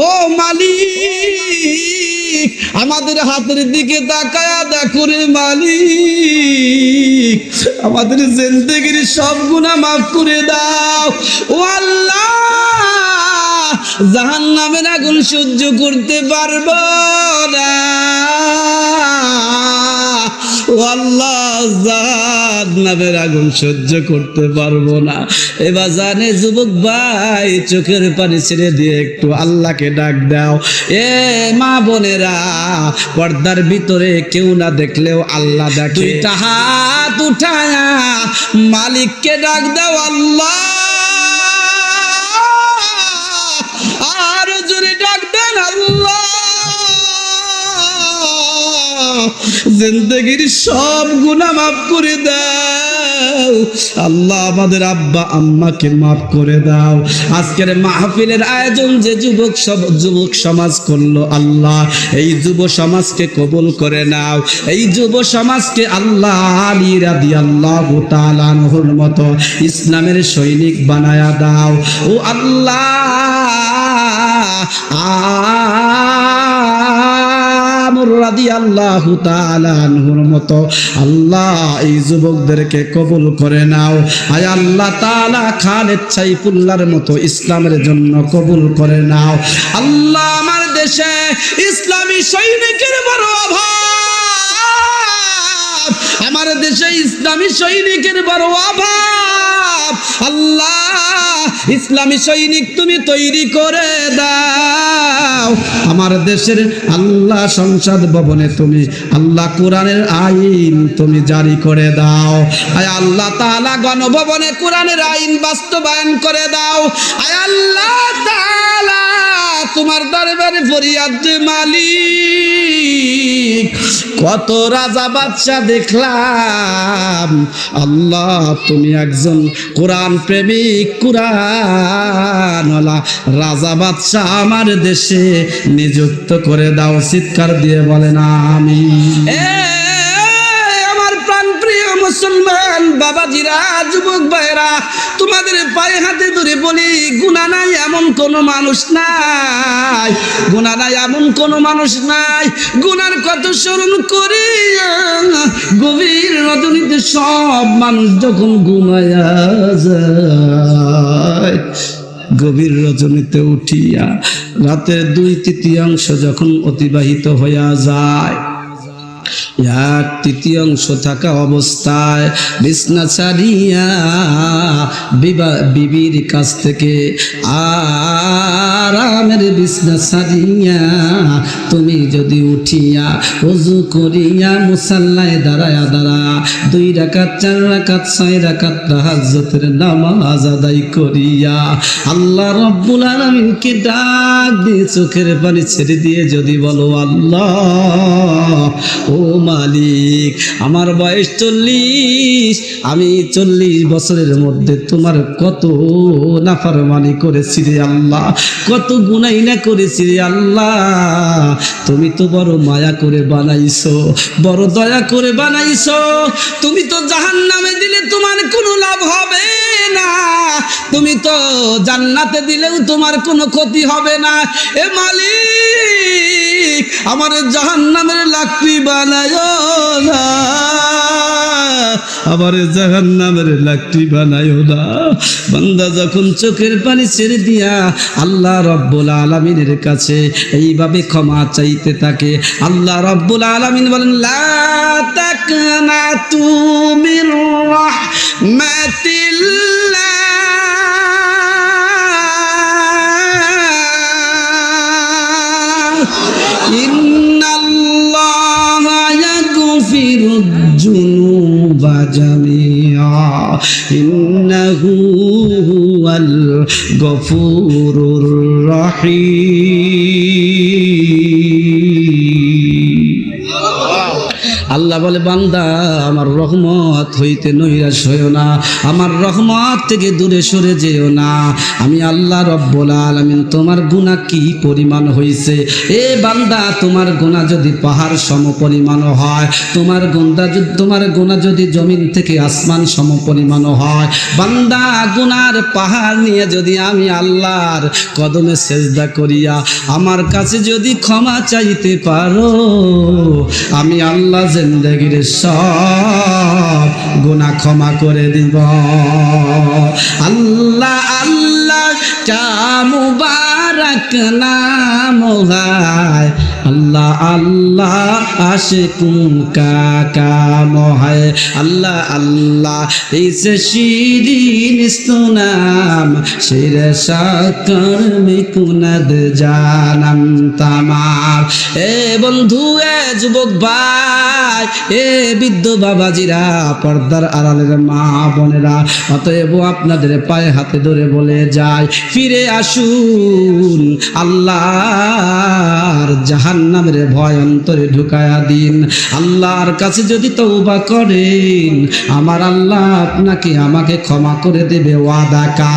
ও মালিক আমাদের হাতের দিকে তাকায়া দেখো রে মালিক, আমাদের জিন্দেগির সব গুনাহ মাফ করে দাও। ও আল্লাহ জাহান্নামের আগুন সহ্য করতে পারবো না, ও আল্লাহ জাহান্নামের আগুন সহ্য করতে পারবো না। এবার জানে যুবক ভাই চোখের পানি ছেড়ে দিয়ে একটু আল্লাহকে ডাক দাও। এ মা বোনেরা পর্দার ভিতরে কেউ না দেখলেও আল্লাহ দেখে। দুইটা হাত উঠায়া মালিককে ডাক দাও আল্লাহ, আর জোরে ডাক দেন আল্লাহ। জিন্দেগির সব গুনাহ মাফ করে দাও আল্লাহ, আমাদের আব্বা আম্মাকে মাফ করে দাও। আজকের মাহফিলের আয়োজন যে যুবক সমাজ করলো আল্লাহ, এই যুব সমাজকে কবুল করে নাও। এই যুব সমাজকে আল্লাহ আলী রাদিয়াল্লাহু তাআলা আনহুর মতো ইসলামের সৈনিক বানায়া দাও। ও আল্লাহ রাদিয়াল্লাহু তাআলা আনহুর মতো আল্লাহ এই যুবকদেরকে কবুল করে নাও। আয় আল্লাহ তাআলা খালেদ সাইফুল্লাহর মতো ইসলামের জন্য কবুল করে নাও। আল্লাহ আমার দেশে ইসলামী সৈনিকের বড় অভাব, আমার দেশে ইসলামী সৈনিকের বড় অভাব। আল্লাহ ইসলামী সৈনিক তুমি তৈরি করে দাও আমার দেশের আল্লাহ। সংসদ ভবনে তুমি আল্লাহ কোরআনের আইন তুমি জারি করে দাও। আয় আল্লাহ তাআলা গণভবনে কোরআনের আইন বাস্তবায়ন করে দাও। আয় আল্লাহ তাআলা তোমার দরবারে ফরিয়াদ মালিক, কত রাজা বাদশা দেখলাম আল্লাহ, তুমি একজন কোরআন প্রেমিক কোরআনওয়ালা রাজা বাদশা আমার দেশে নিযুক্ত করে দাও। চিৎকার দিয়ে বলেন আমিন। আমার প্রাণপ্রিয় মুসলমান বাবাজিরা, যুবক ভাইরা, তোমাদের পায়ে হাতে ধরে বলি গুনাহ নাই এমন কোনো মানুষ নাই, গুনাহ নাই এমন কোনো মানুষ নাই। গুনার কত স্মরণ করি গভীর রজনীতে সব মানুষ যখন ঘুমায়া যায়, গভীর রজনীতে উঠিয়া রাতের 2/3 যখন অতিবাহিত হইয়া যায়, 1/3 থাকা অবস্থায় বিছনা ছাড়িয়া বিবির কাছ থেকে আরামের বিছনা ছাড়িয়া তুমি যদি উঠিয়া ওযু করিয়া মুসাল্লায় দাঁড়ায়া 2 রাকাত 4 রাকাত 6 রাকাত তাহাজ্জুদের নামাজ আদায় করিয়া আল্লাহ রাব্বুল আলামিনকে ডাক দিয়ে চোখের পানি ছেড়ে দিয়ে যদি বলো আল্লাহ ও মালিক, আমার বয়স 40, আমি 40 বছরের মধ্যে তোমার কত নাফরমানি করেছি রে আল্লাহ, কত গুনাহ না করেছি রে আল্লাহ। তুমি তো বড় মায়া করে বানাইছো, বড় দয়া করে বানাইছো। তুমি তো জাহান্নামে দিলে তোমার কোনো লাভ হবে না, তুমি তো জান্নাতে দিলেও তোমার কোনো ক্ষতি হবে না। এ মালিক, আমার জাহান্নামের লাকড়ি বানায়ো না, আবার জাহান্নামের লাকড়ি বানায়ো না। বান্দা যখন চোখের পানি ছেড়ে দিয়া আল্লাহ রাব্বুল আলামিনের কাছে এইভাবে ক্ষমা চাইতে থাকে, আল্লাহ রাব্বুল আলামিন বলেন লা তাকনাতু মির রাহমাতিল্লাহ, ইন্নাল্লাহা ইয়াগফিরুয যুনুবা জামিআ ইন্নাহু হুয়াল গফুরুর রহিম। আল্লাহ বলে বান্দা আমার রহমত হইতে নৈরাশ হইও না, আমার রহমত থেকে দূরে সরে যেও না। আমি আল্লাহ রব্বুল আলামিন তোমার গুনাহ কি পরিমাণ হইছে, এ বান্দা তোমার গুনাহ যদি পাহাড় সম পরিমাণ হয়, তোমার গুনাহ যদি জমিন থেকে আসমান সম পরিমাণ হয়, বান্দা গুনার পাহাড় নিয়ে যদি আমি আল্লাহর কদমে সেজদা করিয়া আমার কাছে যদি ক্ষমা চাইতে পারো, আমি আল্লাহ জিন্দেগীর সব গুনাহ ক্ষমা করে দিব। আল্লাহ আল্লাহ কা মুবারক নাম হয়, আল্লাহ আল্লাহ আশিকুন কা কাম হয়, আল্লাহ আল্লাহ ইস শিরিন ইস্তনাম শিরে সাকর মে কুনদ জানাম তামাম। এ বন্ধু, এ যুবক ভাই, এ বৃদ্ধ বাবাজিরা, পর্দার আড়ালের মা বোনেরা, অতএব আপনাদের পায়ে হাতে ধরে বলে যায়, ফিরে আসুন, আল্লাহর জাহান্নামের ভয় অন্তরে ঢুকায়া দিন। আল্লাহর কাছে যদি তওবা করেন, আমার আল্লাহ আপনাকে আমাকে ক্ষমা করে দেবে, ওয়াদা কা।